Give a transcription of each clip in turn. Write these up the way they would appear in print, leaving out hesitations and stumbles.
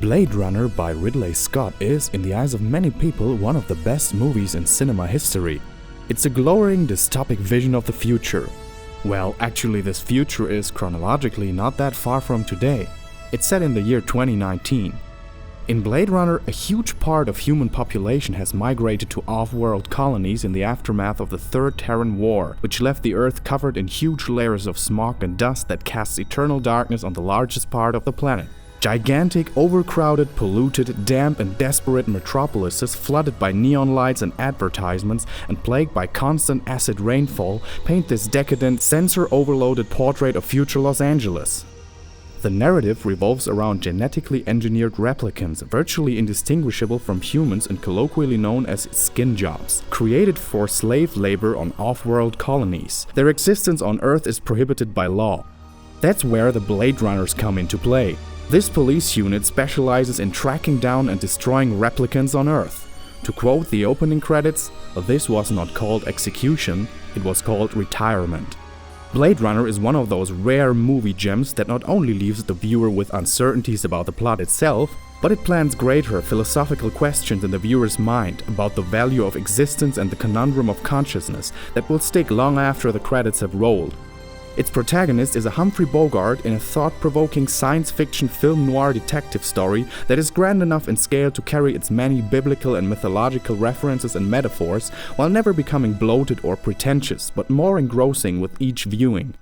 Blade Runner by Ridley Scott is, in the eyes of many people, one of the best movies in cinema history. It's a glowing, dystopic vision of the future. Well, actually this future is chronologically not that far from today. It's set in the year 2019. In Blade Runner, a huge part of human population has migrated to off-world colonies in the aftermath of the Third Terran War, which left the Earth covered in huge layers of smog and dust that casts eternal darkness on the largest part of the planet. Gigantic, overcrowded, polluted, damp and desperate metropolises flooded by neon lights and advertisements and plagued by constant acid rainfall paint this decadent, sensor-overloaded portrait of future Los Angeles. The narrative revolves around genetically engineered replicants, virtually indistinguishable from humans and colloquially known as skin jobs, created for slave labor on off-world colonies. Their existence on Earth is prohibited by law. That's where the Blade Runners come into play. This police unit specializes in tracking down and destroying replicants on Earth. To quote the opening credits, this was not called execution, it was called retirement. Blade Runner is one of those rare movie gems that not only leaves the viewer with uncertainties about the plot itself, but it plants greater philosophical questions in the viewer's mind about the value of existence and the conundrum of consciousness that will stick long after the credits have rolled. Its protagonist is a Humphrey Bogart in a thought-provoking science fiction film noir detective story that is grand enough in scale to carry its many biblical and mythological references and metaphors while never becoming bloated or pretentious, but more engrossing with each viewing.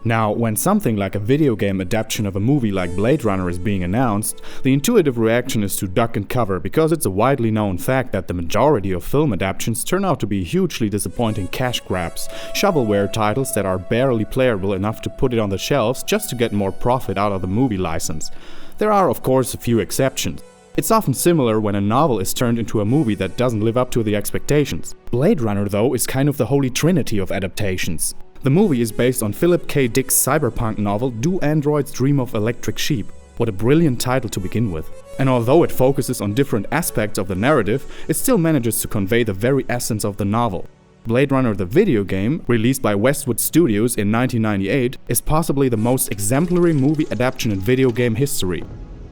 Now, when something like a video game adaptation of a movie like Blade Runner is being announced, the intuitive reaction is to duck and cover because it's a widely known fact that the majority of film adaptations turn out to be hugely disappointing cash grabs, shovelware titles that are barely playable enough to put it on the shelves just to get more profit out of the movie license. There are of course a few exceptions. It's often similar when a novel is turned into a movie that doesn't live up to the expectations. Blade Runner, though, is kind of the holy trinity of adaptations. The movie is based on Philip K. Dick's cyberpunk novel Do Androids Dream of Electric Sheep? What a brilliant title to begin with. And although it focuses on different aspects of the narrative, it still manages to convey the very essence of the novel. Blade Runner the video game, released by Westwood Studios in 1998, is possibly the most exemplary movie adaptation in video game history.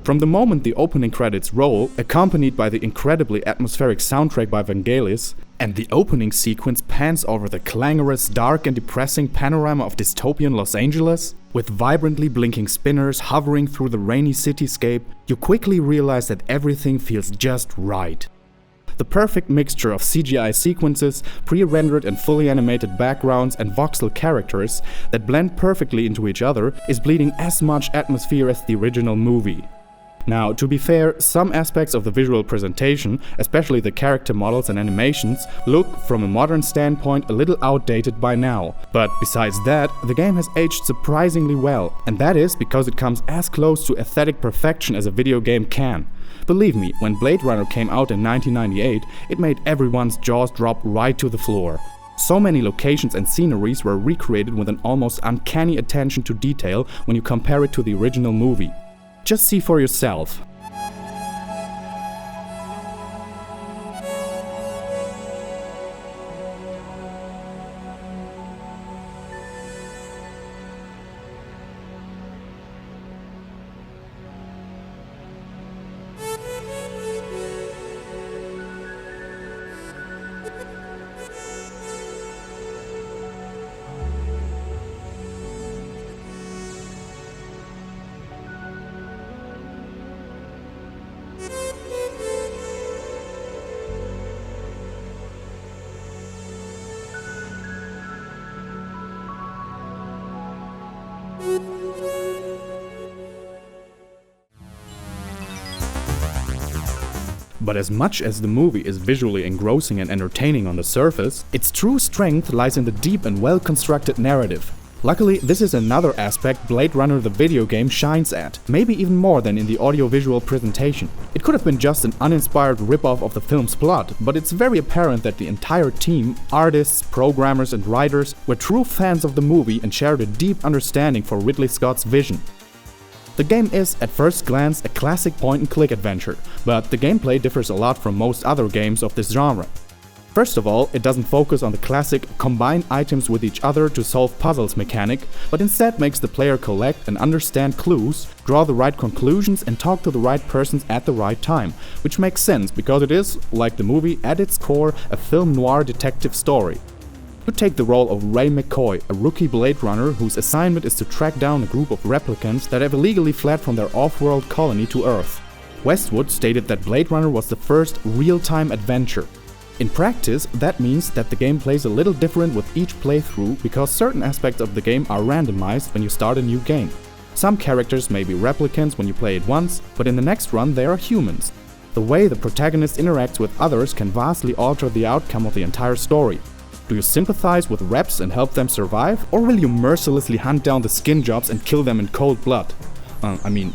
From the moment the opening credits roll, accompanied by the incredibly atmospheric soundtrack by Vangelis, and the opening sequence pans over the clangorous, dark and depressing panorama of dystopian Los Angeles, with vibrantly blinking spinners hovering through the rainy cityscape, you quickly realize that everything feels just right. The perfect mixture of CGI sequences, pre-rendered and fully animated backgrounds and voxel characters that blend perfectly into each other is bleeding as much atmosphere as the original movie. Now, to be fair, some aspects of the visual presentation, especially the character models and animations, look, from a modern standpoint, a little outdated by now. But besides that, the game has aged surprisingly well, and that is because it comes as close to aesthetic perfection as a video game can. Believe me, when Blade Runner came out in 1998, it made everyone's jaws drop right to the floor. So many locations and sceneries were recreated with an almost uncanny attention to detail when you compare it to the original movie. Just see for yourself. But as much as the movie is visually engrossing and entertaining on the surface, its true strength lies in the deep and well-constructed narrative. Luckily, this is another aspect Blade Runner the video game shines at, maybe even more than in the audiovisual presentation. It could have been just an uninspired rip-off of the film's plot, but it's very apparent that the entire team, artists, programmers and writers, were true fans of the movie and shared a deep understanding for Ridley Scott's vision. The game is, at first glance, a classic point-and-click adventure, but the gameplay differs a lot from most other games of this genre. First of all, it doesn't focus on the classic combine items with each other to solve puzzles mechanic, but instead makes the player collect and understand clues, draw the right conclusions and talk to the right persons at the right time, which makes sense because it is, like the movie, at its core, a film noir detective story. You take the role of Ray McCoy, a rookie Blade Runner whose assignment is to track down a group of replicants that have illegally fled from their off-world colony to Earth. Westwood stated that Blade Runner was the first real-time adventure. In practice, that means that the game plays a little different with each playthrough because certain aspects of the game are randomized when you start a new game. Some characters may be replicants when you play it once, but in the next run they are humans. The way the protagonist interacts with others can vastly alter the outcome of the entire story. Do you sympathize with reps and help them survive, or will you mercilessly hunt down the skin jobs and kill them in cold blood?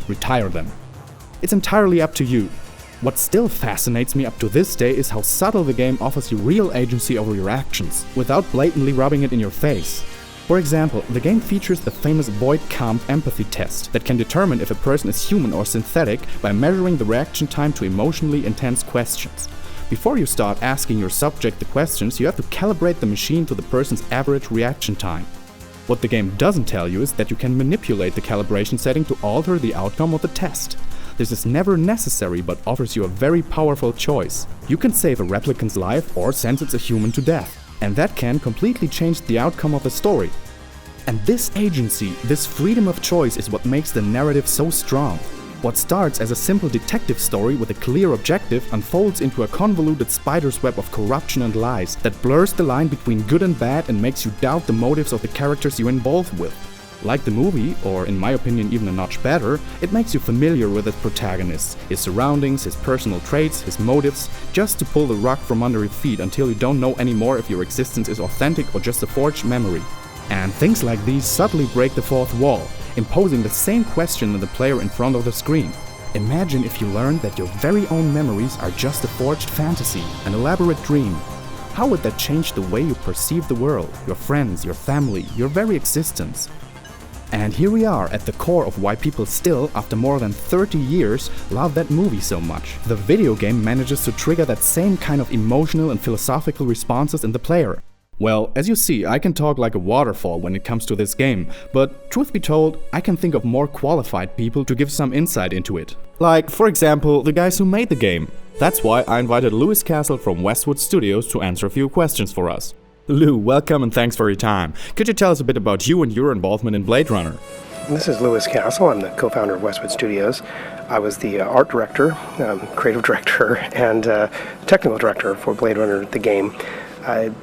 Retire them. It's entirely up to you. What still fascinates me up to this day is how subtle the game offers you real agency over your actions, without blatantly rubbing it in your face. For example, the game features the famous Voight-Kampff empathy test that can determine if a person is human or synthetic by measuring the reaction time to emotionally intense questions. Before you start asking your subject the questions, you have to calibrate the machine to the person's average reaction time. What the game doesn't tell you is that you can manipulate the calibration setting to alter the outcome of the test. This is never necessary but offers you a very powerful choice. You can save a replicant's life or sentence a human to death, and that can completely change the outcome of the story. And this agency, this freedom of choice is what makes the narrative so strong. What starts as a simple detective story with a clear objective unfolds into a convoluted spider's web of corruption and lies that blurs the line between good and bad and makes you doubt the motives of the characters you're involved with. Like the movie, or in my opinion even a notch better, it makes you familiar with its protagonists, his surroundings, his personal traits, his motives, just to pull the rug from under your feet until you don't know anymore if your existence is authentic or just a forged memory. And things like these subtly break the fourth wall, imposing the same question on the player in front of the screen. Imagine if you learned that your very own memories are just a forged fantasy, an elaborate dream. How would that change the way you perceive the world, your friends, your family, your very existence? And here we are at the core of why people still, after more than 30 years, love that movie so much. The video game manages to trigger that same kind of emotional and philosophical responses in the player. Well, as you see, I can talk like a waterfall when it comes to this game, but truth be told, I can think of more qualified people to give some insight into it. Like, for example, the guys who made the game. That's why I invited Lewis Castle from Westwood Studios to answer a few questions for us. Lou, welcome and thanks for your time. Could you tell us a bit about you and your involvement in Blade Runner? This is Lewis Castle. I'm the co-founder of Westwood Studios. I was the art director, creative director, and technical director for Blade Runner, the game.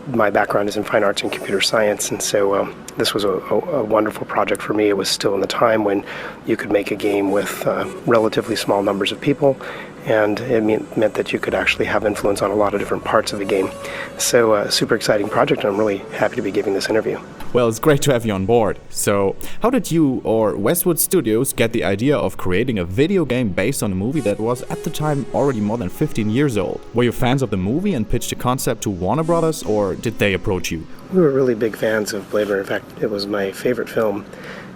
My background is in fine arts and computer science, and so this was a wonderful project for me. It was still in the time when you could make a game with relatively small numbers of people, and it meant that you could actually have influence on a lot of different parts of the game. So a super exciting project, and I'm really happy to be giving this interview. Well, it's great to have you on board. So, how did you or Westwood Studios get the idea of creating a video game based on a movie that was at the time already more than 15 years old? Were you fans of the movie and pitched the concept to Warner Brothers, or did they approach you? We were really big fans of Blade Runner. In fact, it was my favorite film.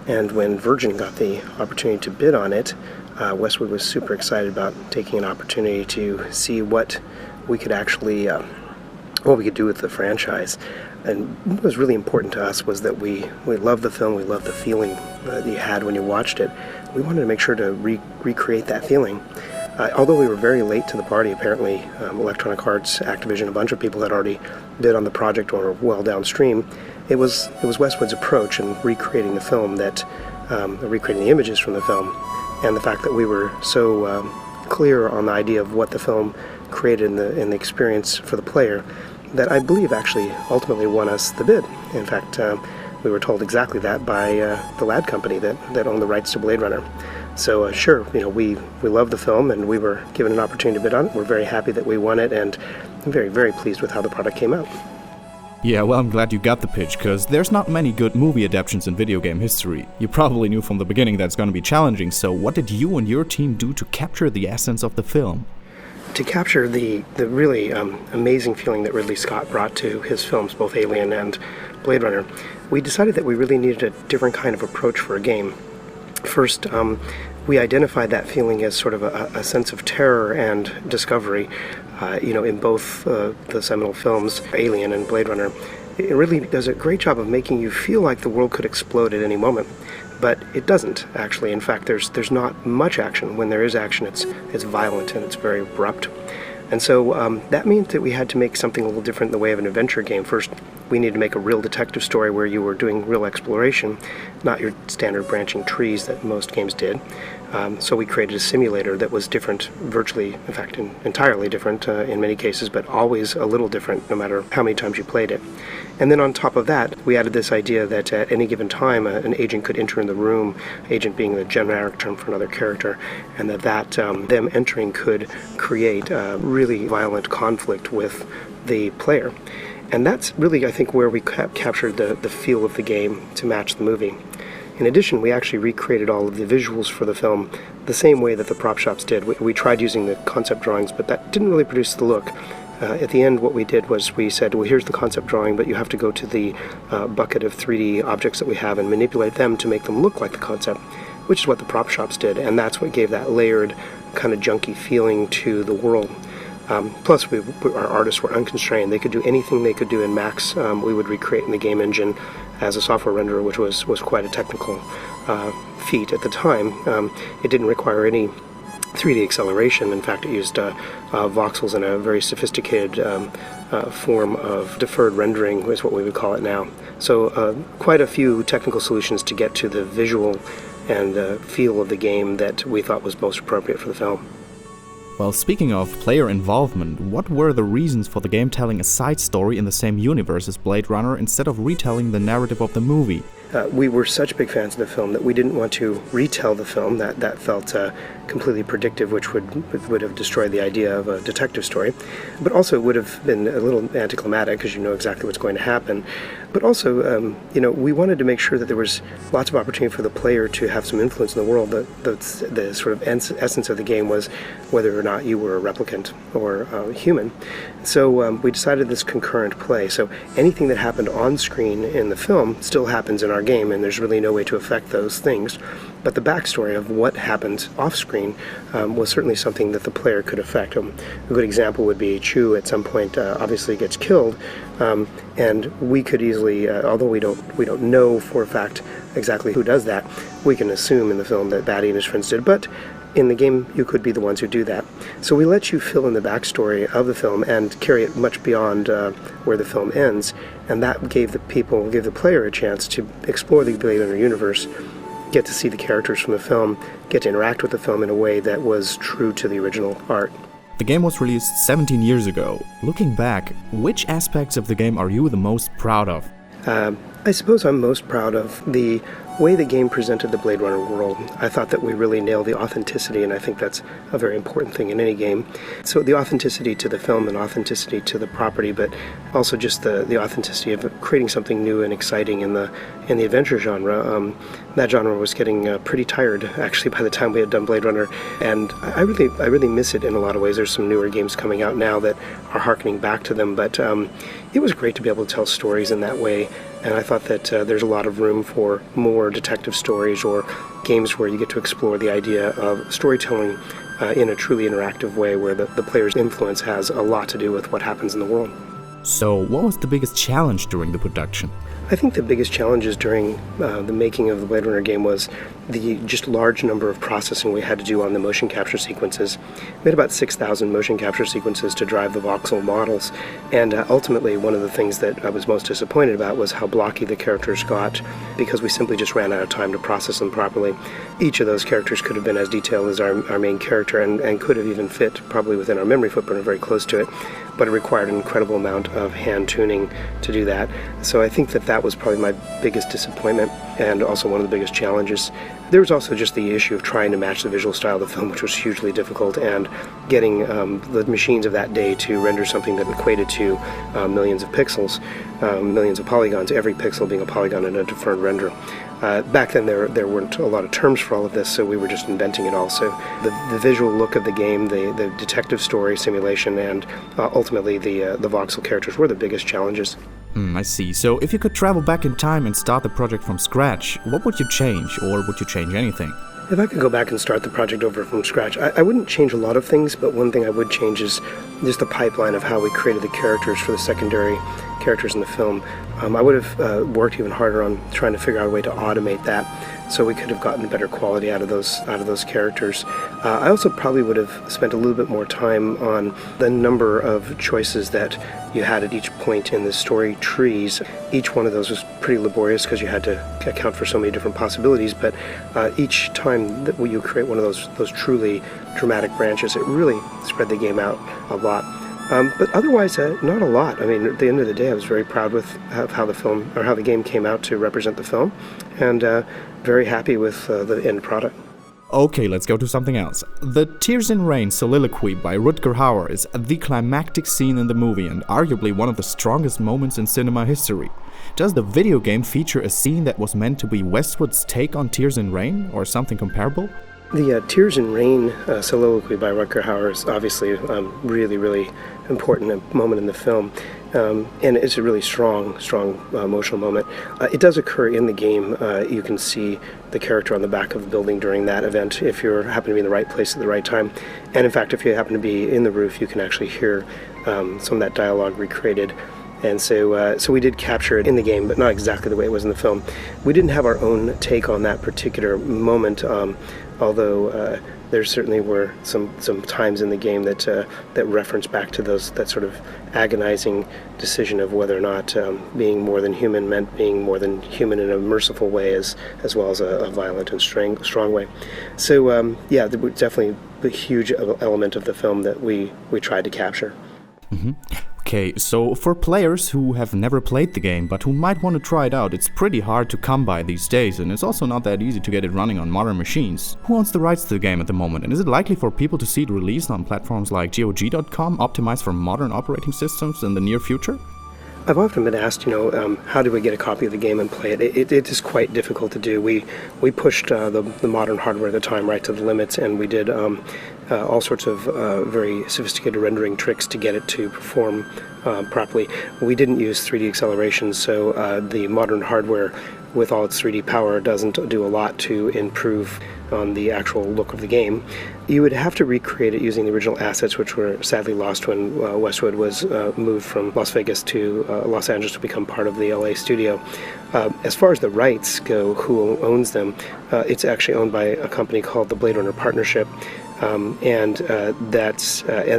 And when Virgin got the opportunity to bid on it, Westwood was super excited about taking an opportunity to see what we could actually, what we could do with the franchise. And what was really important to us was that we loved the film, we loved the feeling that you had when you watched it. We wanted to make sure to recreate that feeling. Although we were very late to the party, apparently Electronic Arts, Activision, a bunch of people had already bid on the project or were well downstream. It was Westwood's approach in recreating the film, that recreating the images from the film, and the fact that we were so clear on the idea of what the film created in the experience for the player, that I believe actually ultimately won us the bid. In fact, we were told exactly that by the Lad company that owned the rights to Blade Runner. So sure, we love the film and we were given an opportunity to bid on it. We're very happy that we won it, and I'm very, very pleased with how the product came out. Yeah, well, I'm glad you got the pitch, because there's not many good movie adaptions in video game history. You probably knew from the beginning that's going to be challenging, so what did you and your team do to capture the essence of the film? To capture the really amazing feeling that Ridley Scott brought to his films, both Alien and Blade Runner, we decided that we really needed a different kind of approach for a game. First, we identified that feeling as sort of a sense of terror and discovery. In both the seminal films, Alien and Blade Runner, it really does a great job of making you feel like the world could explode at any moment. But it doesn't, actually. In fact, there's not much action. When there is action, it's violent and it's very abrupt. And so that means that we had to make something a little different in the way of an adventure game. First, we needed to make a real detective story where you were doing real exploration, not your standard branching trees that most games did. So we created a simulator that was different, virtually, in fact, entirely different in many cases, but always a little different no matter how many times you played it. And then on top of that, we added this idea that at any given time, an agent could enter in the room, agent being the generic term for another character, and that them entering could create really violent conflict with the player. And that's really, I think, where we captured the feel of the game to match the movie. In addition, we actually recreated all of the visuals for the film the same way that the prop shops did. We tried using the concept drawings, but that didn't really produce the look. At the end, what we did was we said, well, here's the concept drawing, but you have to go to the bucket of 3D objects that we have and manipulate them to make them look like the concept, which is what the prop shops did, and that's what gave that layered, kind of junky feeling to the world. Plus, our artists were unconstrained. They could do anything they could do in Max. We would recreate in the game engine as a software renderer, which was quite a technical feat at the time. It didn't require any 3D acceleration. In fact, it used voxels in a very sophisticated form of deferred rendering, is what we would call it now. So quite a few technical solutions to get to the visual and feel of the game that we thought was most appropriate for the film. Well, speaking of player involvement, what were the reasons for the game telling a side story in the same universe as Blade Runner instead of retelling the narrative of the movie? We were such big fans of the film that we didn't want to retell the film. That felt completely predictive, which would have destroyed the idea of a detective story. But also it would have been a little anticlimactic because you know exactly what's going to happen. But also, we wanted to make sure that there was lots of opportunity for the player to have some influence in the world. The sort of essence of the game was whether or not you were a replicant or human. So we decided this concurrent play. So anything that happened on screen in the film still happens in our game, and there's really no way to affect those things. But the backstory of what happened off-screen was certainly something that the player could affect. A good example would be Chu at some point obviously gets killed, and we could easily, although we don't know for a fact exactly who does that, we can assume in the film that Batty and his friends did. But in the game, you could be the ones who do that. So we let you fill in the backstory of the film and carry it much beyond where the film ends, and that gave the player a chance to explore the Blade Runner universe, get to see the characters from the film, get to interact with the film in a way that was true to the original art. The game was released 17 years ago. Looking back, which aspects of the game are you the most proud of? I suppose I'm most proud of the way the game presented the Blade Runner world. I thought that we really nailed the authenticity, and I think that's a very important thing in any game. So the authenticity to the film and authenticity to the property, but also just the authenticity of creating something new and exciting in the adventure genre. That genre was getting pretty tired, actually, by the time we had done Blade Runner, and I really miss it in a lot of ways. There's some newer games coming out now that are harkening back to them, but it was great to be able to tell stories in that way. And I thought that there's a lot of room for more detective stories or games where you get to explore the idea of storytelling in a truly interactive way where the player's influence has a lot to do with what happens in the world. So, what was the biggest challenge during the production? I think the biggest challenges during the making of the Blade Runner game was the just large number of processing we had to do on the motion capture sequences. We had about 6,000 motion capture sequences to drive the voxel models, and ultimately one of the things that I was most disappointed about was how blocky the characters got, because we simply just ran out of time to process them properly. Each of those characters could have been as detailed as our main character and could have even fit probably within our memory footprint or very close to it, but it required an incredible amount of hand tuning to do that. So I think that was probably my biggest disappointment and also one of the biggest challenges. There was also just the issue of trying to match the visual style of the film, which was hugely difficult, and getting the machines of that day to render something that equated to millions of pixels, millions of polygons, every pixel being a polygon in a deferred render. Back then there weren't a lot of terms for all of this, so we were just inventing it all. So the visual look of the game, the detective story simulation, and ultimately the voxel characters were the biggest challenges. I see. So if you could travel back in time and start the project from scratch, what would you change, or would you change anything? If I could go back and start the project over from scratch, I wouldn't change a lot of things, but one thing I would change is just the pipeline of how we created the characters for the secondary characters in the film. I would have worked even harder on trying to figure out a way to automate that, so we could have gotten better quality out of those characters. I also probably would have spent a little bit more time on the number of choices that you had at each point in the story trees. Each one of those was pretty laborious because you had to account for so many different possibilities, but each time that you create one of those truly dramatic branches, it really spread the game out a lot. But otherwise, not a lot. I mean, at the end of the day, I was very proud with how the game came out to represent the film, and very happy with the end product. Okay, let's go to something else. The Tears in Rain soliloquy by Rutger Hauer is the climactic scene in the movie and arguably one of the strongest moments in cinema history. Does the video game feature a scene that was meant to be Westwood's take on Tears in Rain, or something comparable? The Tears in Rain soliloquy by Rutger Hauer is obviously really, really important moment in the film, and it's a really strong emotional moment. It does occur in the game. You can see the character on the back of the building during that event if you happen to be in the right place at the right time. And in fact, if you happen to be in the roof, you can actually hear some of that dialogue recreated. And so we did capture it in the game, but not exactly the way it was in the film. We didn't have our own take on that particular moment, although there certainly were some times in the game that reference back to that sort of agonizing decision of whether or not being more than human meant being more than human in a merciful way as well as a violent and strong way. So yeah, there was definitely a huge element of the film that we tried to capture. Mm-hmm. Okay, so for players who have never played the game but who might want to try it out, it's pretty hard to come by these days, and it's also not that easy to get it running on modern machines. Who owns the rights to the game at the moment, and is it likely for people to see it released on platforms like GOG.com, optimized for modern operating systems in the near future? I've often been asked, how do we get a copy of the game and play it? It is quite difficult to do. We pushed the modern hardware at the time right to the limits, and we did all sorts of very sophisticated rendering tricks to get it to perform properly. We didn't use 3D acceleration, so the modern hardware with all its 3D power doesn't do a lot to improve on the actual look of the game. You would have to recreate it using the original assets, which were sadly lost when Westwood was moved from Las Vegas to Los Angeles to become part of the LA studio. As far as the rights go, who owns them, it's actually owned by a company called the Blade Runner Partnership, and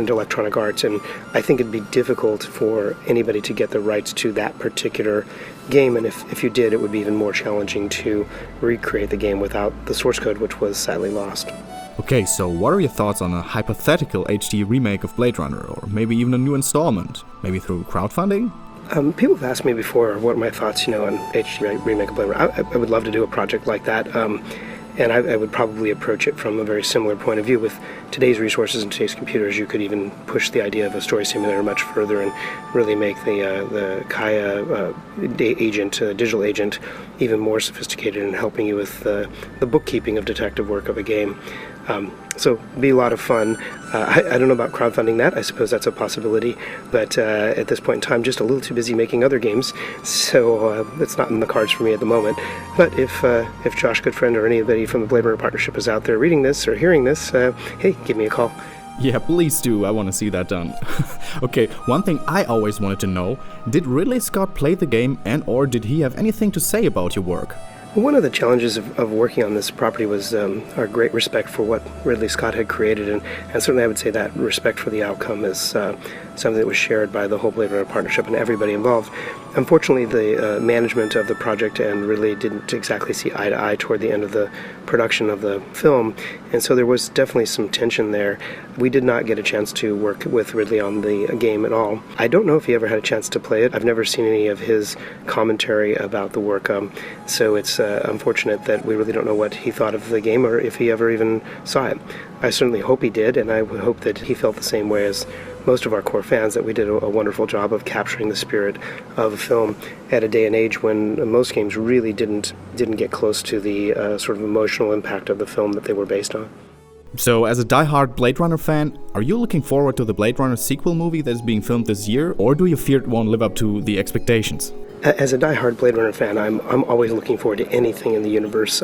Electronic Arts, and I think it'd be difficult for anybody to get the rights to that particular game, and if you did, it would be even more challenging to recreate the game without the source code, which was sadly lost. Okay, so what are your thoughts on a hypothetical HD remake of Blade Runner, or maybe even a new installment? Maybe through crowdfunding? People have asked me before what are my thoughts, on HD remake of Blade Runner. I would love to do a project like that. And I would probably approach it from a very similar point of view. With today's resources and today's computers, you could even push the idea of a story simulator much further and really make the Kaya agent, digital agent, even more sophisticated in helping you with the bookkeeping of detective work of a game. So it'd be a lot of fun. I don't know about crowdfunding that. I suppose that's a possibility. But at this point in time, just a little too busy making other games. So it's not in the cards for me at the moment. But if Josh Goodfriend or anybody from the Blade Runner Partnership is out there reading this or hearing this, hey, give me a call. Yeah, please do. I want to see that done. Okay, one thing I always wanted to know, did Ridley Scott play the game and/or did he have anything to say about your work? One of the challenges of working on this property was our great respect for what Ridley Scott had created, and certainly I would say that respect for the outcome is something that was shared by the whole Blade Runner Partnership and everybody involved. Unfortunately, the management of the project and Ridley didn't exactly see eye to eye toward the end of the production of the film, and so there was definitely some tension there. We did not get a chance to work with Ridley on the game at all. I don't know if he ever had a chance to play it. I've never seen any of his commentary about the work, so it's unfortunate that we really don't know what he thought of the game or if he ever even saw it. I certainly hope he did, and I would hope that he felt the same way as most of our core fans, that we did a wonderful job of capturing the spirit of a film at a day and age when most games really didn't get close to the sort of emotional impact of the film that they were based on. So, as a die-hard Blade Runner fan, are you looking forward to the Blade Runner sequel movie that is being filmed this year, or do you fear it won't live up to the expectations? As a die-hard Blade Runner fan, I'm always looking forward to anything in the universe,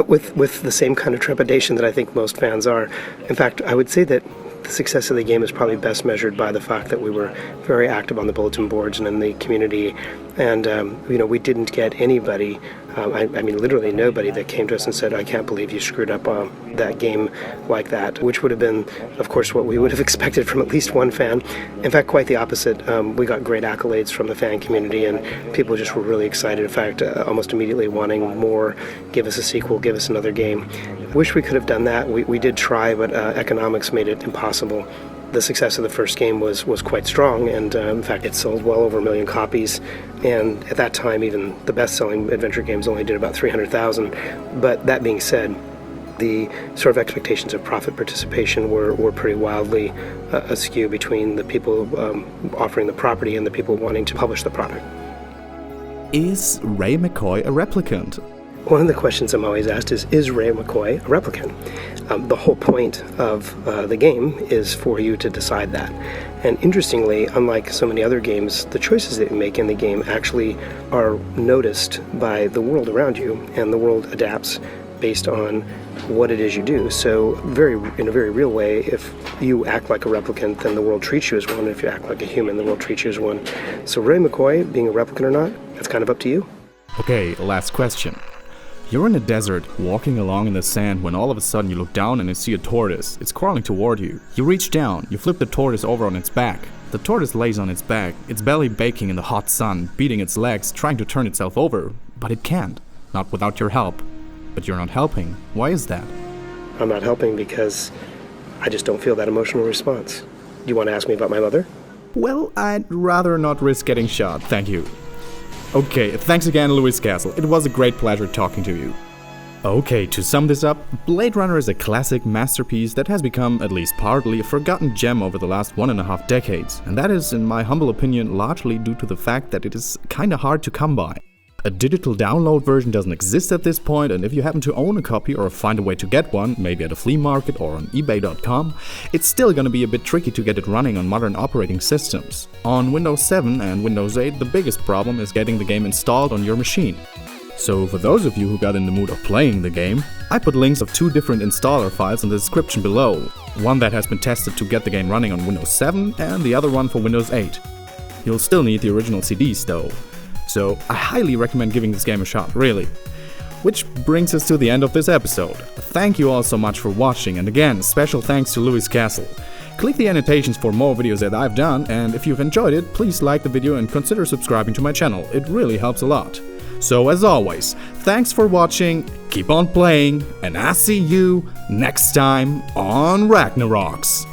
with the same kind of trepidation that I think most fans are. In fact, I would say that the success of the game is probably best measured by the fact that we were very active on the bulletin boards and in the community, and we didn't get anybody, I mean literally nobody, that came to us and said, "I can't believe you screwed up that game like that," which would have been, of course, what we would have expected from at least one fan. In fact, quite the opposite. We got great accolades from the fan community, and people just were really excited. In fact, almost immediately wanting more. Give us a sequel, give us another game. Wish we could have done that. We did try, but economics made it impossible. The success of the first game was quite strong, and in fact it sold well over 1 million copies, and at that time even the best-selling adventure games only did about 300,000. But that being said, the sort of expectations of profit participation were pretty wildly askew between the people offering the property and the people wanting to publish the product. Is Ray McCoy a replicant? One of the questions I'm always asked is Ray McCoy a replicant? The whole point of the game is for you to decide that. And interestingly, unlike so many other games, the choices that you make in the game actually are noticed by the world around you, and the world adapts based on what it is you do. So in a very real way, if you act like a replicant, then the world treats you as one. If you act like a human, the world treats you as one. So Ray McCoy being a replicant or not, that's kind of up to you. Okay, last question. You're in a desert, walking along in the sand, when all of a sudden you look down and you see a tortoise. It's crawling toward you. You reach down, you flip the tortoise over on its back. The tortoise lays on its back, its belly baking in the hot sun, beating its legs, trying to turn itself over. But it can't. Not without your help. But you're not helping. Why is that? I'm not helping because I just don't feel that emotional response. Do you want to ask me about my mother? Well, I'd rather not risk getting shot, thank you. Okay, thanks again, Louis Castle. It was a great pleasure talking to you. Okay, to sum this up, Blade Runner is a classic masterpiece that has become, at least partly, a forgotten gem over the last 1.5 decades. And that is, in my humble opinion, largely due to the fact that it is kinda hard to come by. A digital download version doesn't exist at this point, and if you happen to own a copy or find a way to get one, maybe at a flea market or on ebay.com, it's still gonna be a bit tricky to get it running on modern operating systems. On Windows 7 and Windows 8, the biggest problem is getting the game installed on your machine. So for those of you who got in the mood of playing the game, I put links of 2 different installer files in the description below. One that has been tested to get the game running on Windows 7 and the other one for Windows 8. You'll still need the original CDs though. So I highly recommend giving this game a shot, really. Which brings us to the end of this episode. Thank you all so much for watching, and again, special thanks to Louis Castle. Click the annotations for more videos that I've done, and if you've enjoyed it, please like the video and consider subscribing to my channel. It really helps a lot. So as always, thanks for watching, keep on playing, and I'll see you next time on RagnarRox.